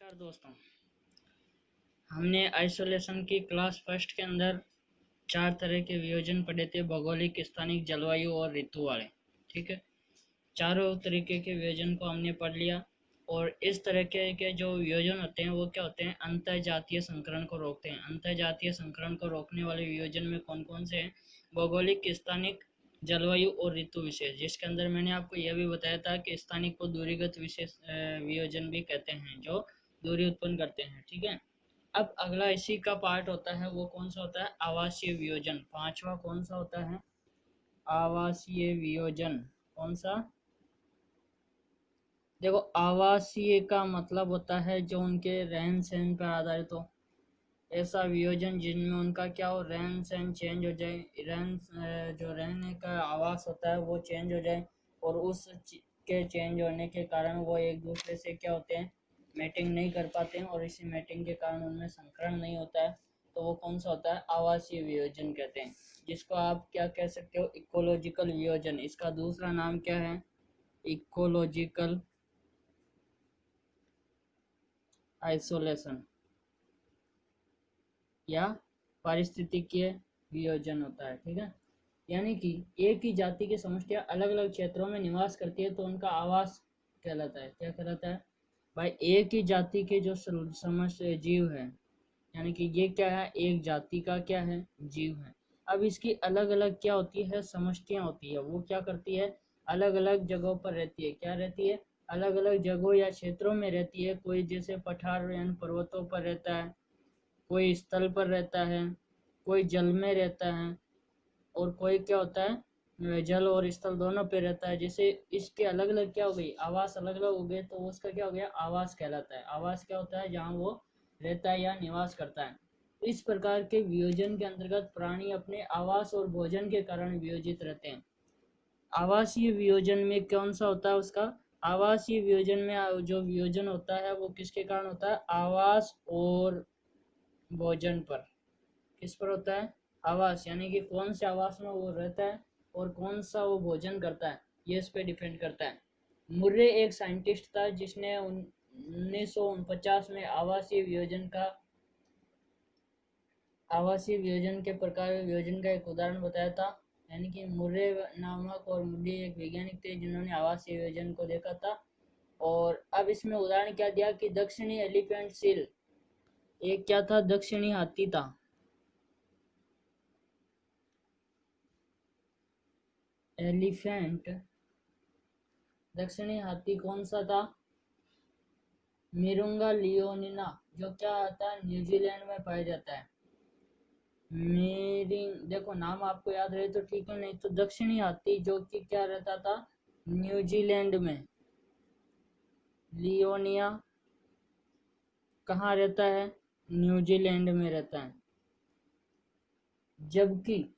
नमस्कार दोस्तों। हमने आइसोलेशन की क्लास फर्स्ट के अंदर चार तरह के वियोजन पढ़े थे, भौगोलिक, स्थानिक, जलवायु और ऋतु वाले। ठीक है, चारों तरीके के वियोजन को हमने पढ़ लिया। और इस तरह के जो वियोजन होते हैं वो क्या होते हैं, अंतर जातीय संकरण को रोकते हैं। अंतर जातीय संकरण को रोकने वाले वियोजन में कौन कौन से हैं? भौगोलिक, स्थानिक, जलवायु और ऋतु विशेष, जिसके अंदर मैंने आपको यह भी बताया था कि स्थानिक को दूरीगत विशेष वियोजन भी कहते हैं, जो दूरी उत्पन्न करते हैं। ठीक है, अब अगला इसी का पार्ट होता है, वो कौन सा होता है? आवासीय वियोजन। पांचवा कौन सा होता है? आवासीय वियोजन। कौन सा? देखो, आवासीय का मतलब होता है जो उनके रहन सहन पर आधारित हो। ऐसा वियोजन जिनमें उनका क्या हो, रहन सहन चेंज हो जाए, जो रहने का आवास होता है वो चेंज हो जाए, और के चेंज होने के कारण वो एक दूसरे से क्या होते हैं, मैटिंग नहीं कर पाते हैं, और इसी मैटिंग के कारण उनमें संकरण नहीं होता है। तो वो कौन सा होता है? आवासीय वियोजन कहते हैं, जिसको आप क्या कह सकते हो? इकोलॉजिकल वियोजन। इसका दूसरा नाम क्या है? इकोलॉजिकल आइसोलेशन या पारिस्थितिकीय वियोजन होता है। ठीक है, यानी कि एक ही जाति की समष्टियां अलग अलग क्षेत्रों में निवास करती है तो उनका आवास कहलाता है। क्या कहलाता है भाई? एक ही जाति के जो समस्त जीव है, यानी कि ये क्या है, एक जाति का क्या है, जीव है। अब इसकी अलग अलग क्या होती है, समष्टियां होती है। वो क्या करती है? अलग अलग जगहों पर रहती है। क्या रहती है? अलग अलग जगहों या क्षेत्रों में रहती है। कोई जैसे पठार यानी पर्वतों पर रहता है, कोई स्थल पर रहता है, कोई जल में रहता है, और कोई क्या होता है, जल और स्थल दोनों पे रहता है। जैसे इसके अलग अलग क्या हो गई, आवास अलग अलग हो गए, तो उसका क्या हो गया? आवास कहलाता है। आवास क्या होता है? जहाँ वो रहता है या निवास करता है। इस प्रकार के वियोजन के अंतर्गत प्राणी अपने आवास और भोजन के कारण वियोजित रहते हैं। आवासीय वियोजन में कौन सा होता है उसका? आवासीय वियोजन में जो वियोजन होता है वो किसके कारण होता है? आवास और भोजन पर। किस पर होता है? आवास, यानी कि कौन से आवास में वो रहता है और कौन सा वो भोजन करता है, ये इस पे डिपेंड करता है। मुर्रे एक साइंटिस्ट था जिसने 1949 में आवासीय वियोजन के प्रकार वियोजन का एक उदाहरण बताया था। यानी कि मुर्रे नामक और मुर्रे एक वैज्ञानिक थे जिन्होंने आवासीय वियोजन को देखा था। और अब इसमें उदाहरण क्या दिया कि दक्षिणी एलिफेंट सील एक क्या था? दक्षिणी हाथी था। एलिफेंट दक्षिणी हाथी कौन सा था? मिरुंगा लियोनिना, जो क्या आता है, न्यूजीलैंड में पाया जाता है। मेरी देखो, नाम आपको याद रहे तो ठीक है, नहीं तो दक्षिणी हाथी जो कि क्या रहता था, न्यूजीलैंड में। लियोनिया कहाँ रहता है? न्यूजीलैंड में रहता है। जबकि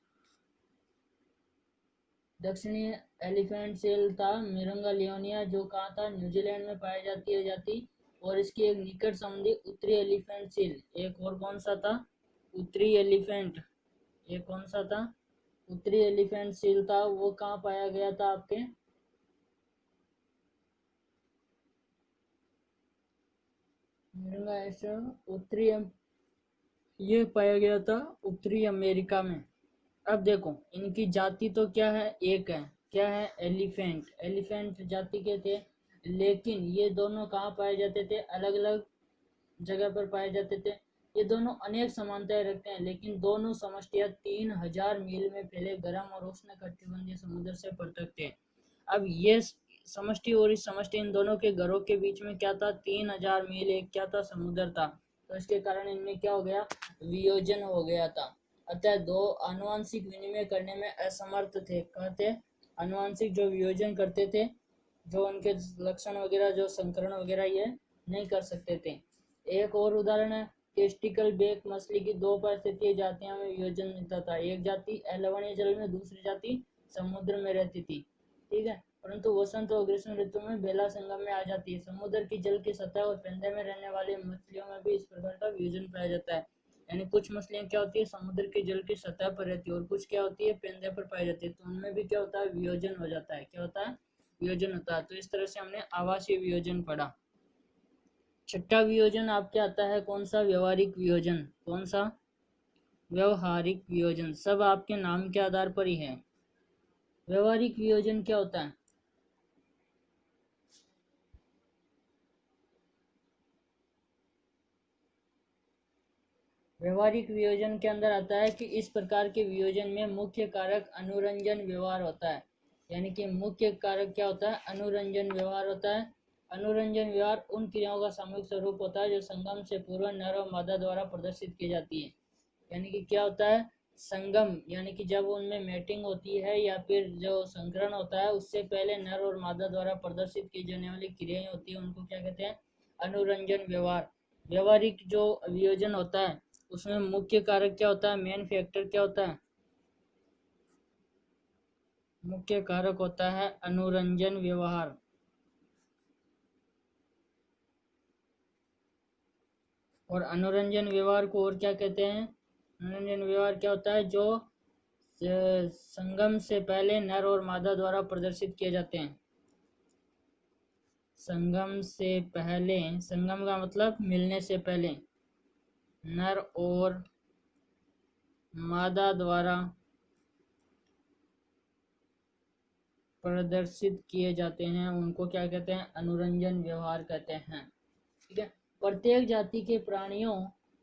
दक्षिणी एलिफेंट सेल था मिरंगा लियोनिया, जो कहाँ था? न्यूजीलैंड में पाई जाती। और इसकी एक निकट संबंधी उत्तरी एलिफेंट सील एक और कौन सा था? उत्तरी एलिफेंट। ये कौन सा था? उत्तरी एलिफेंट सील था। वो कहाँ पाया गया था आपके? उत्तरी ये पाया गया था उत्तरी अमेरिका में। अब देखो, इनकी जाति तो क्या है? एक है। क्या है? एलिफेंट। एलिफेंट जाति के थे, लेकिन ये दोनों कहाँ पाए जाते थे? अलग अलग जगह पर पाए जाते थे। ये दोनों अनेक समानताएं रखते हैं, लेकिन दोनों समष्टियां 3000 मील में फैले गर्म और उष्ण कटिबंधीय समुद्र से पृथक थे। अब ये समष्टि और इस समष्टि, इन दोनों के घरों के बीच में क्या था? 3000 मील एक क्या था? समुद्र था। तो इसके कारण इनमें क्या हो गया? वियोजन हो गया था। अतः दो आनुवंशिक विनिमय करने में असमर्थ थे। कहते आनुवंशिक जो वियोजन करते थे, जो उनके लक्षण वगैरह, जो संकरण वगैरह, ये नहीं कर सकते थे। एक और उदाहरण है, टेस्टिकल बेक मछली की दो पारिस्थितिकीय जातियों में वियोजन मिलता था। एक जाति लवणीय जल में, दूसरी जाति समुद्र में रहती थी। ठीक है, परंतु वसंत और ग्रीष्म ऋतु में बेला संगम में आ जाती है। समुद्र की जल की सतह और पेंदे में रहने वाली मछलियों में भी इस प्रकार का वियोजन पाया जाता है। यानी कुछ मछलियां क्या होती है? समुद्र के जल की सतह पर रहती है, और कुछ क्या होती है? पेंदे पर पाई जाती है। तो उनमें भी क्या होता है? वियोजन हो जाता है। क्या होता है? वियोजन होता है। तो इस तरह से हमने आवासीय वियोजन पढ़ा। छठा वियोजन आपके आता है कौन सा? व्यवहारिक वियोजन। कौन सा? व्यवहारिक वियोजन। सब आपके नाम के आधार पर ही है। व्यवहारिक वियोजन क्या होता है? व्यवहारिक वियोजन के अंदर आता है कि इस प्रकार के वियोजन में मुख्य कारक अनुरंजन व्यवहार होता है। यानी कि मुख्य कारक क्या होता है? अनुरंजन व्यवहार होता है। अनुरंजन व्यवहार उन क्रियाओं का सामूहिक स्वरूप होता है जो संगम से पूर्व नर और मादा द्वारा प्रदर्शित की जाती है। यानी कि क्या होता है? संगम यानी कि जब उनमें मैटिंग होती है या फिर जो संकरण होता है उससे पहले नर और मादा द्वारा प्रदर्शित की जाने वाली क्रियाएं होती है उनको क्या कहते हैं? अनुरंजन व्यवहार। व्यवहारिक जो वियोजन होता है उसमें मुख्य कारक क्या होता है? मेन फैक्टर क्या होता है? मुख्य कारक होता है अनुरंजन व्यवहार। और अनुरंजन व्यवहार को और क्या कहते हैं? अनुरंजन व्यवहार क्या होता है? जो संगम से पहले नर और मादा द्वारा प्रदर्शित किए जाते हैं। संगम से पहले, संगम का मतलब मिलने से पहले, नर और मादा द्वारा प्रदर्शित किए जाते हैं उनको क्या कहते हैं? अनुरंजन व्यवहार कहते हैं। ठीक है। प्रत्येक जाति के प्राणियों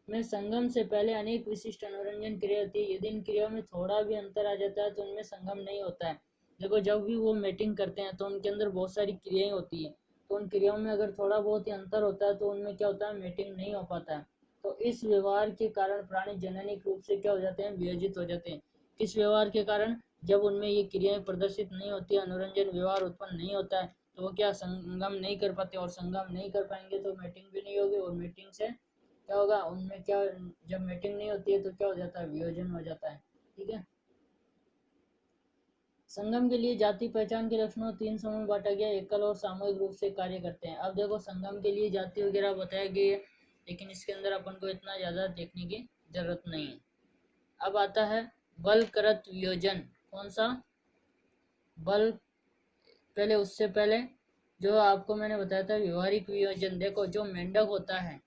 में संगम से पहले अनेक विशिष्ट अनुरंजन क्रिया होती है। यदि इन क्रियाओं में थोड़ा भी अंतर आ जाता है तो उनमें संगम नहीं होता है। देखो, जब भी वो मेटिंग करते हैं तो उनके अंदर बहुत सारी क्रियाएं होती है, तो उन क्रियाओं में अगर थोड़ा बहुत ही अंतर होता है तो उनमें क्या होता है? मेटिंग नहीं हो पाता है। तो इस व्यवहार के कारण प्राणी जननिक रूप से क्या हो जाते हैं? वियोजित हो जाते हैं। किस व्यवहार के कारण? जब उनमें ये क्रियाएं प्रदर्शित नहीं होती, अनुरंजन व्यवहार उत्पन्न नहीं होता है, तो वो क्या संगम नहीं कर पाते, और संगम नहीं कर पाएंगे तो मीटिंग भी नहीं होगी, और मीटिंग से क्या होगा? उनमें क्या, जब मीटिंग नहीं होती है तो क्या हो जाता है? वियोजन हो जाता है। ठीक है। संगम के लिए जाति पहचान के लक्षणों तीन समूह में बांटा गया, एकल और सामूहिक रूप से कार्य करते हैं। अब देखो, संगम के लिए जाति वगैरह बताया गया है, लेकिन इसके अंदर अपन को इतना ज्यादा देखने की जरूरत नहीं है। अब आता है बल करत वियोजन। कौन सा? बल, पहले उससे पहले जो आपको मैंने बताया था व्यवहारिक वियोजन। देखो, जो मेंढक होता है,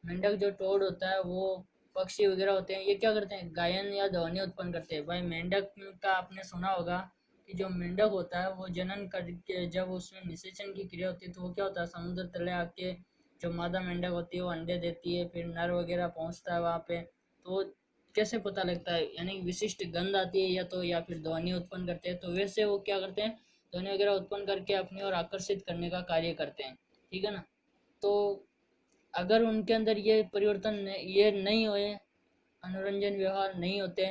मेंढक जो टोड होता है, वो पक्षी वगैरह होते हैं, ये क्या करते हैं? गायन या ध्वनि उत्पन्न करते हैं। भाई, मेंढक का आपने सुना होगा कि जो मेंढक होता है वो जनन करके जब उसमें निषेचन की क्रिया होती है तो वो क्या होता है? समुद्र तले आके जो मादा मेंढक होती है वो अंडे देती है, फिर नर वगैरह पहुंचता है वहां पे। तो कैसे पता लगता है? यानी विशिष्ट गंध आती है, या तो या फिर ध्वनि उत्पन्न करते हैं। तो वैसे वो क्या करते हैं? ध्वनि वगैरह उत्पन्न करके अपनी ओर आकर्षित करने का कार्य करते हैं। ठीक है ना? तो अगर उनके अंदर ये परिवर्तन ये नहीं हुए, अनुरंजन व्यवहार नहीं होते,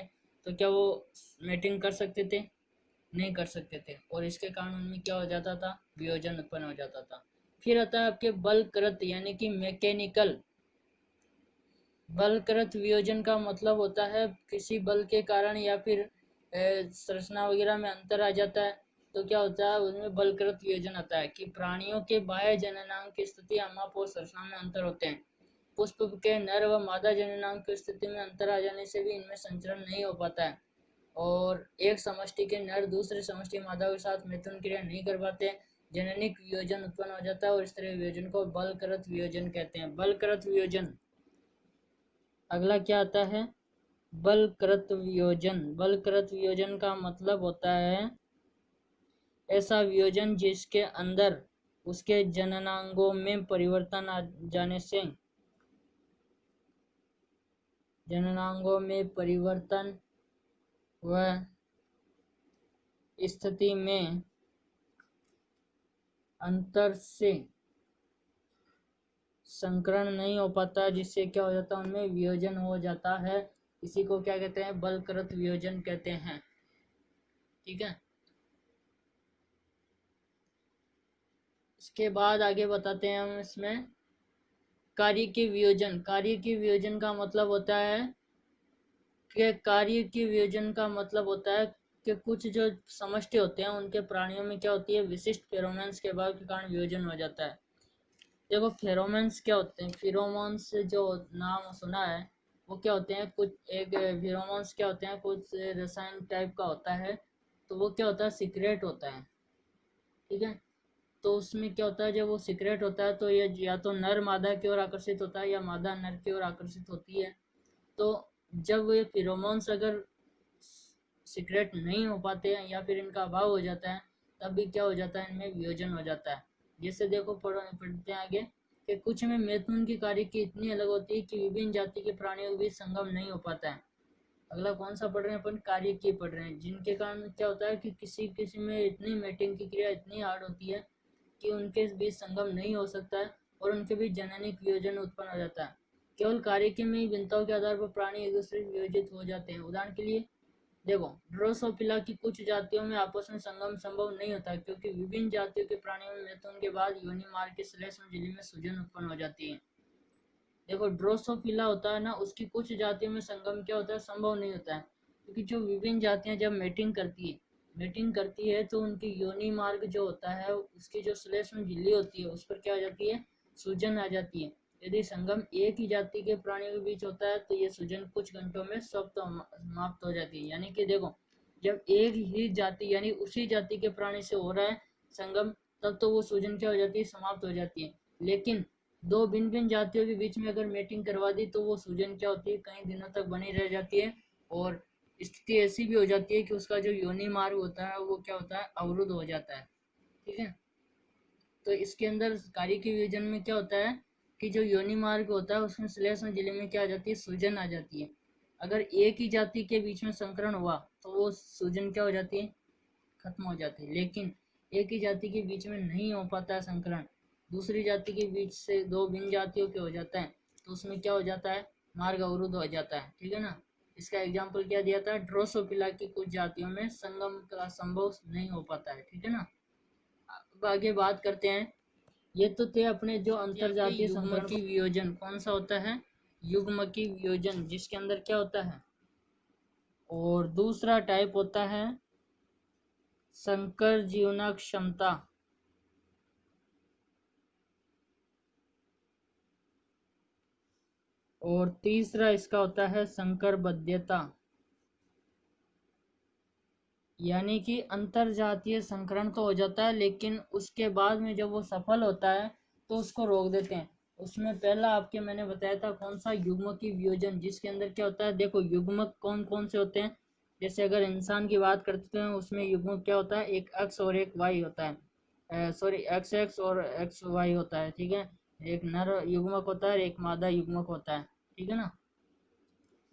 तो क्या वो मेटिंग कर सकते थे? नहीं कर सकते थे, और इसके कारण उनमें क्या हो जाता था? वियोजन उत्पन्न हो जाता था। फिर आता है आपके बल कृत यानी कि मैकेनिकल। बल कृत वियोजन का मतलब होता है किसी बल के कारण या फिर संरचना वगैरह में अंतर आ जाता है तो क्या होता है? उनमें बल कृत वियोजन आता है कि प्राणियों के बाह्य जननांग की स्थिति, अमाप और संरचना में अंतर होते हैं। पुष्प के नर व मादा जननांग की स्थिति में अंतर आ जाने से भी इनमें संचरण नहीं हो पाता है, और एक समष्टि के नर दूसरे समष्टि मादा के साथ मिथुन क्रिया नहीं कर पाते। जननिक वियोजन उत्पन्न हो जाता है, और इस तरह वियोजन को बलकृत वियोजन कहते हैं। बलकृत वियोजन। अगला क्या आता है? बलकृत वियोजन। बलकृत वियोजन का मतलब होता है ऐसा वियोजन जिसके अंदर उसके जननांगों में परिवर्तन आ जाने से, जननांगों में परिवर्तन व स्थिति में अंतर से संकरण नहीं हो पाता, जिससे क्या हो जाता है? उनमें वियोजन हो जाता है। इसी को क्या कहते हैं? बलकृत वियोजन कहते हैं। ठीक है। इसके बाद आगे बताते हैं हम इसमें कार्य के वियोजन। कार्य के वियोजन का मतलब होता है कि कार्य के वियोजन का मतलब होता है कि कुछ जो समष्टि होते हैं उनके प्राणियों में क्या होती है? विशिष्ट फेरोमोन्स के अभाव के कारण वियोजन हो जाता है। देखो, फेरोमोन्स क्या होते हैं? फेरोमोन्स जो नाम सुना है वो क्या होते हैं? कुछ एक फेरोमोन्स क्या होते हैं? कुछ रसायन टाइप का होता है, तो वो क्या होता है? सीक्रेट होता है। ठीक है। तो उसमें क्या होता है, जब वो सीक्रेट होता है तो ये या तो नर मादा की ओर आकर्षित होता है या मादा नर की ओर आकर्षित होती है। तो जब ये फिरोमोन्स अगर सीक्रेट नहीं हो पाते हैं या फिर इनका अभाव हो जाता है, तब भी क्या हो जाता है, इनमें वियोजन हो जाता है। जैसे देखो पढ़ते हैं आगे कि कुछ में मैथुन की कार्यकी इतनी अलग होती है कि विभिन्न जाति के प्राणियों के बीच संगम नहीं हो पाता है। अगला कौन सा पढ़ रहे हैं अपन, कार्यकी पढ़ रहे हैं, जिनके कारण क्या होता है कि किसी किसी में इतनी मैटिंग की क्रिया इतनी हार्ड होती है कि उनके बीच संगम नहीं हो सकता है और उनके बीच जननिक वियोजन उत्पन्न हो जाता है। केवल कार्यकी में ही भिन्नताओं के आधार पर प्राणी एक दूसरे से वियोजित हो जाते हैं। उदाहरण के लिए देखो, ड्रोसोफिला की कुछ जातियों में आपस में संगम संभव नहीं होता क्योंकि विभिन्न जातियों के प्राणियों में मैथुन के बाद योनि मार्ग के श्लेष्म झिल्ली में सूजन उत्पन्न हो जाती है। देखो, ड्रोसोफिला होता है ना, उसकी कुछ जातियों में संगम क्या होता है, संभव नहीं होता है क्योंकि जो विभिन्न जातियां जब मेटिंग करती है तो उनकी योनि मार्ग जो होता है, उसकी जो श्लेष्म झिल्ली होती है उस पर क्या आ जाती है, सूजन आ जाती है। यदि संगम एक ही जाति के प्राणियों के बीच होता है तो ये सूजन कुछ घंटों में समाप्त हो जाती है। यानी कि देखो, जब एक ही जाति यानी उसी जाति के प्राणी से हो रहा है संगम, तब तो वो सूजन क्या हो जाती है, समाप्त हो जाती है। लेकिन दो भिन्न भिन्न जातियों के बीच में अगर मेटिंग करवा दी तो वो सूजन क्या होती है, कई दिनों तक बनी रह जाती है और स्थिति ऐसी भी हो जाती है कि उसका जो योनि मार्ग होता है वो क्या होता है, अवरुद्ध हो जाता है। ठीक है, तो इसके अंदर कार्य के वियोजन में क्या होता है कि जो योनि मार्ग होता है उसमें श्लेष्म झिल्ली में क्या आ जाती है, सूजन आ जाती है। अगर एक ही जाति के बीच में संकरण हुआ तो वो सूजन क्या हो जाती है, खत्म हो जाती है। लेकिन एक ही जाति के बीच में नहीं हो पाता है संकरण, दूसरी जाति के बीच से दो भिन्न जातियों के हो जाता है, तो उसमें क्या हो जाता है, मार्ग अवरुद्ध हो जाता है। ठीक है ना, इसका एग्जाम्पल क्या दिया था, ड्रोसोफिला की कुछ जातियों में संगम का संभव नहीं हो पाता है। ठीक है ना, अब आगे बात करते हैं। ये तो थे अपने जो अंतरजातीय युग्मकी वियोजन। कौन सा होता है, युग्मकी वियोजन, जिसके अंदर क्या होता है, और दूसरा टाइप होता है संकर जीवना क्षमता, और तीसरा इसका होता है संकर बद्धता। यानी कि अंतरजातीय संकरण तो हो जाता है लेकिन उसके बाद में जब वो सफल होता है तो उसको रोक देते हैं। उसमें पहला आपके मैंने बताया था कौन सा, युग्मकी वियोजन, जिसके अंदर क्या होता है, देखो युग्मक कौन कौन से होते हैं। जैसे अगर इंसान की बात करते हैं उसमें युग्मक क्या होता है, एक एक्स और एक वाई होता है, सॉरी एक्स एक्स और एक्स वाई होता है। ठीक है, एक नर युग्मक होता है, एक मादा युग्मक होता है। ठीक है ना,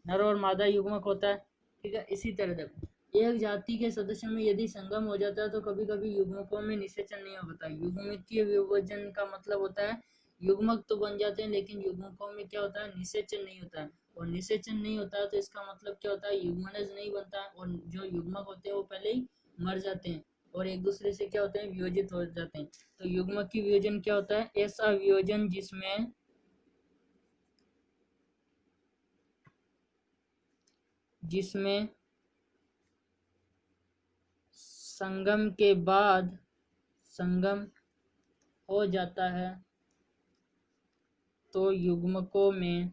नर और मादा युग्मक होता है। ठीक है, इसी तरह देखो, एक जाति के सदस्यों में यदि संगम हो जाता है तो कभी कभी युग्मकों में निषेचन नहीं होता। युग्मिकीय विभाजन का मतलब होता है युग्मक तो बन जाते हैं लेकिन युग्मकों में क्या होता है, निषेचन नहीं होता है। और निषेचन नहीं होता है तो इसका मतलब क्या होता है, युग्मनज नहीं बनता है और जो युग्मक होते हैं वो पहले ही मर जाते हैं और एक दूसरे से क्या होते हैं, वियोजित हो जाते हैं। तो युग्मक की वियोजन क्या होता है, ऐसा वियोजन जिसमें संगम के बाद संगम हो जाता है तो युग्मकों में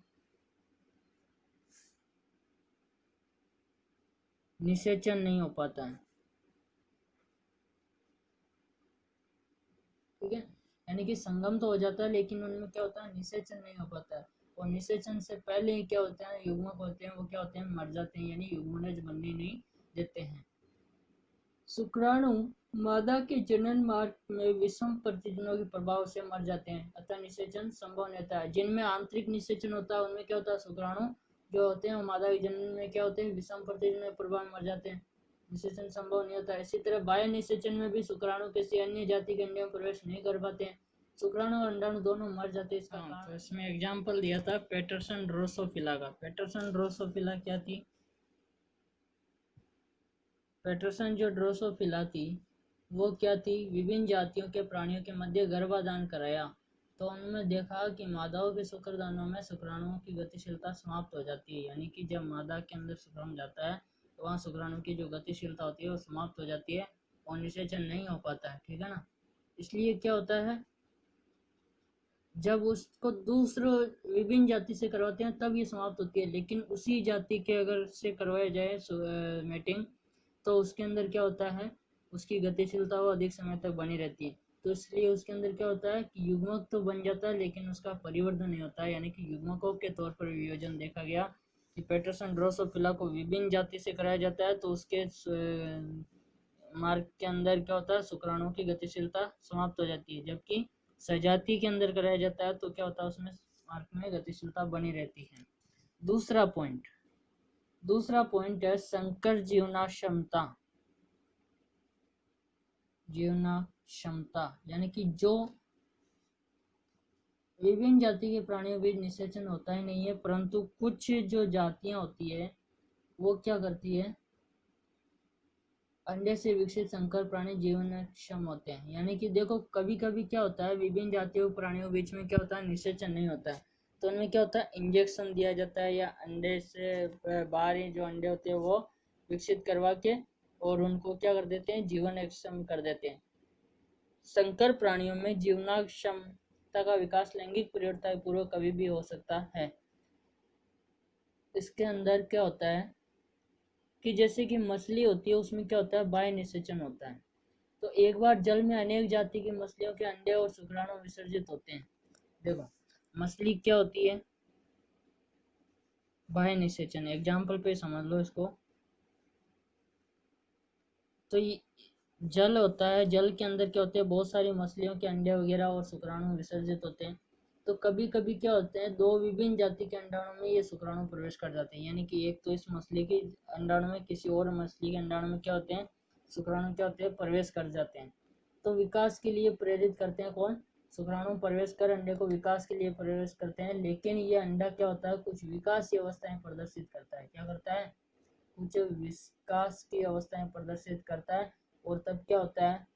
निषेचन नहीं हो पाता है। ठीक है, यानी कि संगम तो हो जाता है लेकिन उनमें क्या होता है, निषेचन नहीं हो पाता है। और निषेचन से पहले ही क्या होता है, युग्मक होते हैं वो क्या होते हैं, मर जाते हैं, यानी युग्मनज बनने नहीं देते हैं। शुक्राणु मादा के जनन मार्ग में विषम प्रतिजनों के प्रभाव से मर जाते हैं, अतः निषेचन संभव नहीं होता है। जिनमें आंतरिक निषेचन होता है उनमें क्या होता है, शुक्राणु जो होते हैं मादा के जनन में क्या होते हैं, विषम प्रतिजनों के प्रभाव में मर जाते हैं, निषेचन संभव नहीं होता है। इसी तरह बाह्य निषेचन में भी शुक्राणु किसी अन्य जाति के अंडे में प्रवेश नहीं कर पाते हैं, शुक्राणु और अंडाणु दोनों मर जाते हैं। इसका तो इसमें एग्जाम्पल दिया था पैटरसन ड्रोसोफिला का। पैटरसन ड्रोसोफिला क्या थी, पैटरसन जो ड्रोसोफिला थी वो क्या थी, विभिन्न जातियों के प्राणियों के मध्य गर्भाधान कराया तो उनमें देखा कि मादाओं के शुक्रदानों में शुक्राणुओं की गतिशीलता समाप्त हो जाती है। यानी कि जब मादा के अंदर शुक्राणु जाता है तो वहाँ शुक्राणु की जो गतिशीलता होती है वो समाप्त हो जाती है और निषेचन नहीं हो पाता है। ठीक है ना, इसलिए क्या होता है, जब उसको दूसरे विभिन्न जाति से करवाते हैं तब ये समाप्त होती है, लेकिन उसी जाति के अगर से करवाया जाए मेटिंग तो उसके अंदर क्या होता है, उसकी गतिशीलता वो अधिक समय तक बनी रहती है। तो इसलिए उसके अंदर क्या होता है कि युग्मक तो बन जाता है लेकिन उसका परिवर्धन नहीं होता है, यानी कि युग्मकों के तौर पर वियोजन देखा गया कि पेटरसन ड्रोसोफिला को विभिन्न जाति से कराया जाता है तो उसके मार्ग के अंदर क्या होता है, शुक्राणुओं की गतिशीलता समाप्त हो जाती है, जबकि सजाति के अंदर कराया जाता है तो क्या होता है, उसमें मार्ग में गतिशीलता बनी रहती है। दूसरा पॉइंट है संकर जीवना क्षमता, यानी कि जो विभिन्न जाति के प्राणियों बीच निषेचन होता ही नहीं है, परंतु कुछ जो जातियां होती है वो क्या करती है, अंडे से विकसित संकर प्राणी जीवनक्षम होते हैं। यानी कि देखो कभी कभी क्या होता है, विभिन्न जातियों प्राणियों बीच में क्या होता है, निषेचन नहीं होता है, तो उनमें क्या होता है, इंजेक्शन दिया जाता है या अंडे से बाहर ही जो अंडे होते हैं वो विकसित करवा के और उनको क्या कर देते हैं, जीवनक्षम कर देते हैं। संकर प्राणियों में जीवनाक्षमता का विकास लैंगिक परिवर्तन पूर्वक कभी भी हो सकता है। इसके अंदर क्या होता है कि जैसे कि मछली होती है उसमें क्या होता है, बाह्य निषेचन होता है, तो एक बार जल में अनेक जाति की मछलियों के अंडे और शुक्राणु विसर्जित होते हैं। देखो मछली क्या होती है, बाह्य निषेचन, एग्जाम्पल पे समझ लो इसको। तो ये जल होता है, जल के अंदर क्या होते हैं, बहुत सारी मछलियों के अंडे वगैरह और शुक्राणु विसर्जित होते हैं, तो कभी कभी क्या होते हैं, दो विभिन्न जाति के अंडाणु में ये शुक्राणु प्रवेश कर जाते हैं, यानी कि एक तो इस मछली के अंडाणु में किसी और मछली के अंडाणु में क्या होते हैं, शुक्राणु क्या होते हैं, प्रवेश कर जाते हैं। तो विकास के लिए प्रेरित करते हैं कौन, शुक्राणु प्रवेश कर अंडे को विकास के लिए प्रवेश करते हैं, लेकिन ये अंडा क्या होता है, कुछ विकास की अवस्थाएं प्रदर्शित करता है, क्या करता है, कुछ विकास की अवस्थाएं प्रदर्शित करता है, और तब क्या होता है,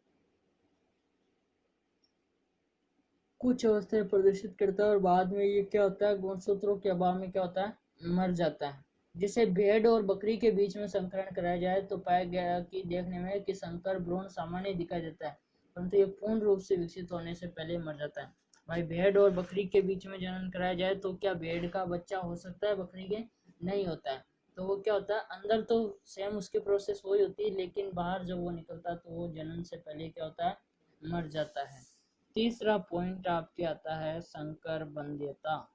कुछ अवस्थाएं प्रदर्शित करता है और बाद में ये क्या होता है, गुणसूत्रों के अभाव में क्या होता है, मर जाता है। जिसे भेड़ और बकरी के बीच में संकरण कराया जाए तो पाया गया कि देखने में कि संकर भ्रूण सामान्य दिखाई देता है, परंतु ये पूर्ण रूप से विकसित होने से पहले मर जाता है। भाई भेड़ और बकरी के बीच में जनन कराया जाए तो क्या भेड़ का बच्चा हो सकता है, बकरी के नहीं होता है, तो वो क्या होता है, अंदर तो सेम उसकी प्रोसेस वही होती है, लेकिन बाहर जब वो निकलता है तो वो जनन से पहले क्या होता है, मर जाता है। तीसरा पॉइंट आपके आता है संकर बंध्यता।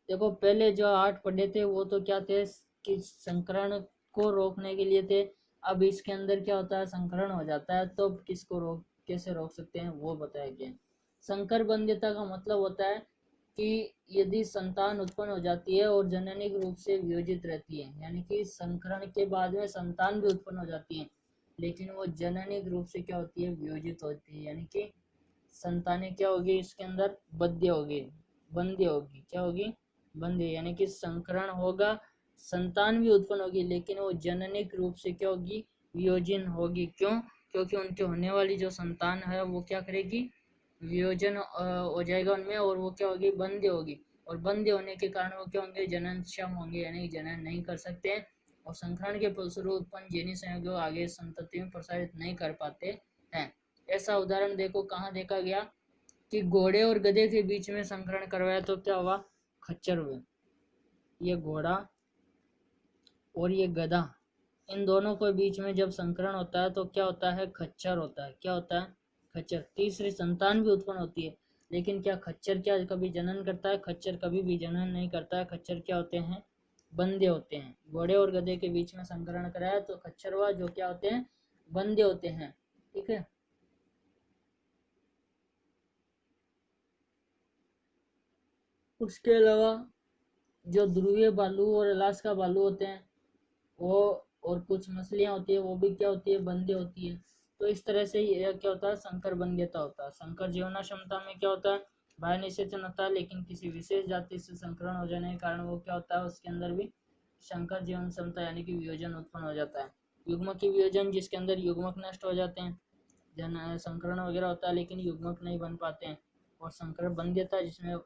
देखो पहले जो 8 पढ़े थे वो तो क्या थे कि संकरण को रोकने के लिए थे, अब इसके अंदर क्या होता है, संकरण हो जाता है तो किसको रोक कैसे रोक सकते हैं वो बताया गया। संकर बंध्यता का मतलब होता है कि यदि संतान उत्पन्न हो जाती है और जननिक रूप से वियोजित रहती है, यानी कि संकरण के बाद में संतान भी उत्पन्न हो जाती है लेकिन वो जननिक रूप से क्या होती है, वियोजित होती है, यानी कि संतानें क्या होगी, इसके अंदर बंध्य होगी, क्या होगी, बंध्य, यानी कि संकरण होगा, संतान भी उत्पन्न होगी लेकिन वो जननिक रूप से क्या होगी, वियोजन होगी। क्यों, क्योंकि उनके होने वाली जो संतान है वो क्या करेगी, वियोजन हो जाएगा उनमें और वो क्या होगी, बंध्य होगी, और बंध्य होने के कारण वो क्या होंगे, जननक्षम होंगे, यानी जनन नहीं कर सकते हैं, और संकरण के फलस्वरूप उत्पन्न जेनी संयोग आगे संतति में प्रसारित नहीं कर पाते हैं। ऐसा उदाहरण देखो कहाँ देखा गया कि घोड़े और गधे के बीच में संकरण करवाया तो क्या हुआ, खच्चर हुए। ये घोड़ा और ये गधा, इन दोनों के बीच में जब संकरण होता है तो क्या होता है, खच्चर होता है, क्या होता है, खच्चर। तीसरी संतान भी उत्पन्न होती है, लेकिन क्या खच्चर क्या कभी जनन करता है, खच्चर कभी भी जनन नहीं करता है, खच्चर क्या होते हैं, बंध्य होते हैं। घोड़े और गधे के बीच में संकरण कराया तो खच्चर हुआ, जो क्या होते हैं, बंध्य होते हैं, ठीक है। उसके अलावा जो ध्रुवीय भालू और अलास्का भालू होते हैं वो, और कुछ मछलियां होती है वो भी क्या होती है, बंध्य होती है। तो इस तरह से ये क्या होता है, संकर बंध्यता होता है। संकर जीवना क्षमता में क्या होता है, बाह्य निषेचन होता है, लेकिन किसी विशेष जाति से संकरण हो जाने के कारण वो क्या होता है, उसके अंदर भी संकर जीवन क्षमता यानी कि वियोजन उत्पन्न हो जाता है। युग्मक की वियोजन, जिसके अंदर युग्मक नष्ट हो जाते हैं, जन संकरण वगैरह होता है लेकिन युग्मक नहीं बन पाते हैं। और संकर बंध्यता, जिसमें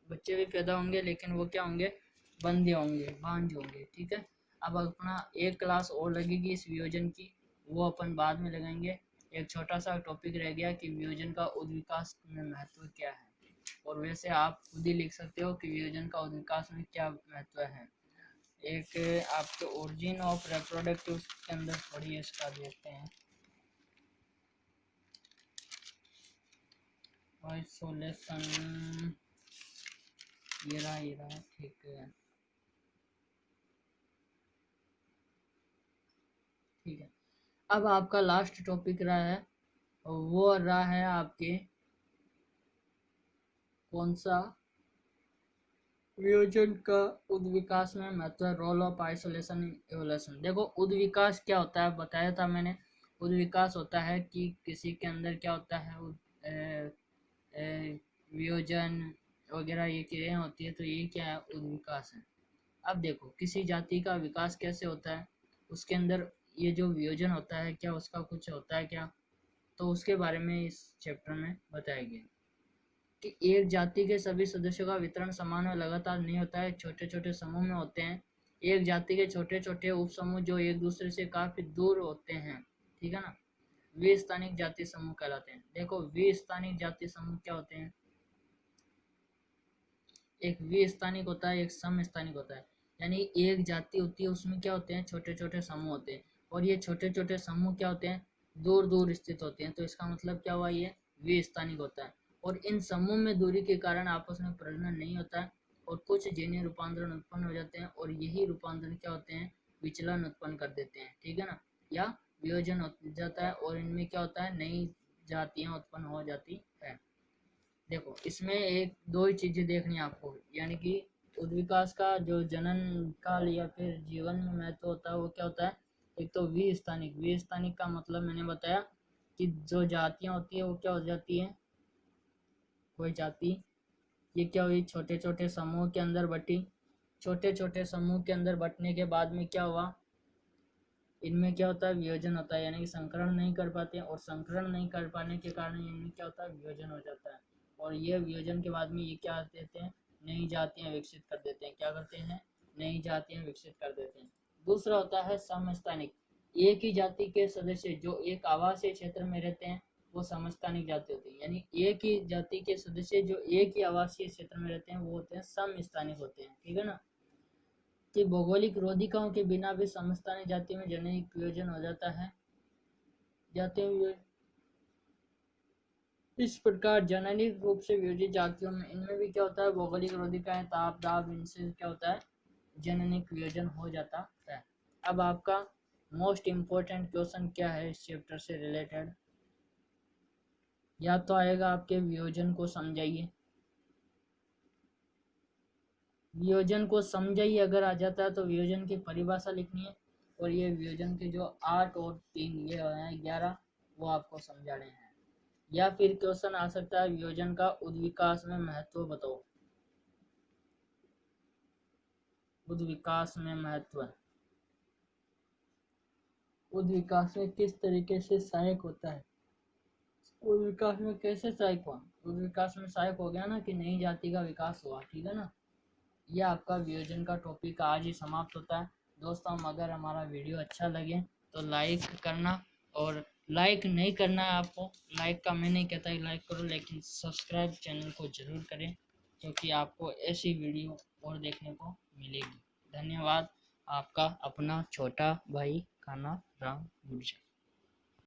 बच्चे भी पैदा होंगे लेकिन वो क्या होंगे, बंध्य होंगे, बांझ होंगे, ठीक है। अब अपना एक क्लास और लगेगी इस वियोजन की, वो अपन बाद में लगाएंगे। एक छोटा सा टॉपिक रह गया कि वियोजन का उद्विकास में महत्व क्या है, और वैसे आप खुद ही लिख सकते हो कि वियोजन का उद्विकास में क्या महत्व है। एक आपके ओरिजिन ऑफ रिप्रोडक्टिव के अंदर पढ़िए, इसका देखते हैं। आइसोलेशन, ये रहा, ठीक है, ठीक है। अब आपका लास्ट टॉपिक रहा है, वो रहा है आपके कौन सा, वियोजन का उद्विकास में महत्व, role of isolation in evolution. देखो उद्विकास क्या होता है, बताया था मैंने। उद्विकास होता है कि किसी के अंदर क्या होता है, वियोजन वगैरह ये क्रियाएं होती है, तो ये क्या है, उद्विकास है। अब देखो किसी जाति का विकास कैसे होता है, उसके अंदर ये जो वियोजन होता है क्या उसका कुछ होता है क्या, तो उसके बारे में इस चैप्टर में बताया गया कि एक जाति के सभी सदस्यों का वितरण समान और लगातार नहीं होता है, छोटे छोटे समूह में होते हैं। एक जाति के छोटे छोटे उप समूह जो एक दूसरे से काफी दूर होते हैं, ठीक है ना, वे स्थानिक जाति समूह कहलाते हैं। देखो वे स्थानिक जाति समूह क्या होते हैं, एक विस्थानिक होता है, एक समस्थानिक होता है। यानी एक जाति होती है, उसमें क्या होते हैं, छोटे छोटे समूह होते हैं, और ये छोटे छोटे समूह क्या होते हैं, दूर दूर स्थित होते हैं। तो इसका मतलब क्या हुआ, ये विस्थानिक होता है। और इन समूह में दूरी के कारण आपस में प्रजनन नहीं होता है, और कुछ जीन रूपांतरण उत्पन्न हो जाते हैं, और यही रूपांतरण क्या होते हैं, विचलन उत्पन्न कर देते हैं, ठीक है ना, या वियोजन हो जाता है, और इनमें क्या होता है, नई जातियां उत्पन्न हो जाती है। देखो इसमें एक दो ही चीजें देखनी है आपको, यानी कि उद्विकास का जो जनन काल या फिर जीवन में महत्व होता है वो क्या होता है, एक तो विस्थानिक। विस्थानिक का मतलब मैंने बताया कि जो जातियां होती है वो क्या हो जाती है, कोई जाति ये क्या हुई, छोटे छोटे समूह के अंदर बटी। छोटे छोटे समूह के अंदर बटने के बाद में क्या हुआ, इनमें क्या होता है, वियोजन होता है, यानी कि संकरण नहीं कर पाते हैं, और संकरण नहीं कर पाने के कारण इनमें क्या होता है, वियोजन हो जाता है। और ये वियोजन के बाद में ये क्या देते हैं, नई जातियां विकसित कर देते हैं। क्या करते हैं, नई जातियां विकसित कर देते हैं। दूसरा होता है समस्थानिक। एक ही जाति के सदस्य जो एक आवासीय क्षेत्र में रहते हैं वो समस्थानिक जाति होती है। यानी एक ही जाति के सदस्य जो एक ही आवासीय क्षेत्र में रहते हैं वो होते हैं समस्थानिक होते हैं, ठीक है ना। कि भौगोलिक रोधिकाओं के बिना भी समस्थानिक जाति में जननिक वियोजन हो जाता है, जाते हुए इस प्रकार जननिक रूप से वियोजित जातियों में इनमें भी क्या होता है, भौगोलिक रोधिकाएं, ताप दाब, इनसे क्या होता है, जननिक वियोजन हो जाता है। अब आपका मोस्ट इम्पोर्टेंट क्वेश्चन क्या है इस चैप्टर से रिलेटेड, या तो आएगा आपके वियोजन को समझाइए। वियोजन को समझाइए अगर आ जाता है तो वियोजन की परिभाषा लिखनी है, और ये वियोजन के जो 8 और 3 ये हैं 11 वो आपको समझाने हैं। या फिर क्वेश्चन आ सकता है, वियोजन का उद्विकास में महत्व बताओ। उद्विकास में महत्व, उद्विकास में किस तरीके से सहायक होता है, उद्विकास में कैसे सहायक हुआ, उद्विकास में सहायक हो गया ना कि नई जाति का विकास हुआ, ठीक है ना। यह आपका वियोजन का टॉपिक आज ही समाप्त होता है। दोस्तों अगर हमारा वीडियो अच्छा लगे तो लाइक करना, और लाइक नहीं करना है आपको, लाइक का मैं नहीं कहता लाइक करो, लेकिन सब्सक्राइब चैनल को जरूर करें, क्योंकि आपको ऐसी वीडियो और देखने को मिलेगी। धन्यवाद। आपका अपना छोटा भाई कान्हा राम गुर्जर।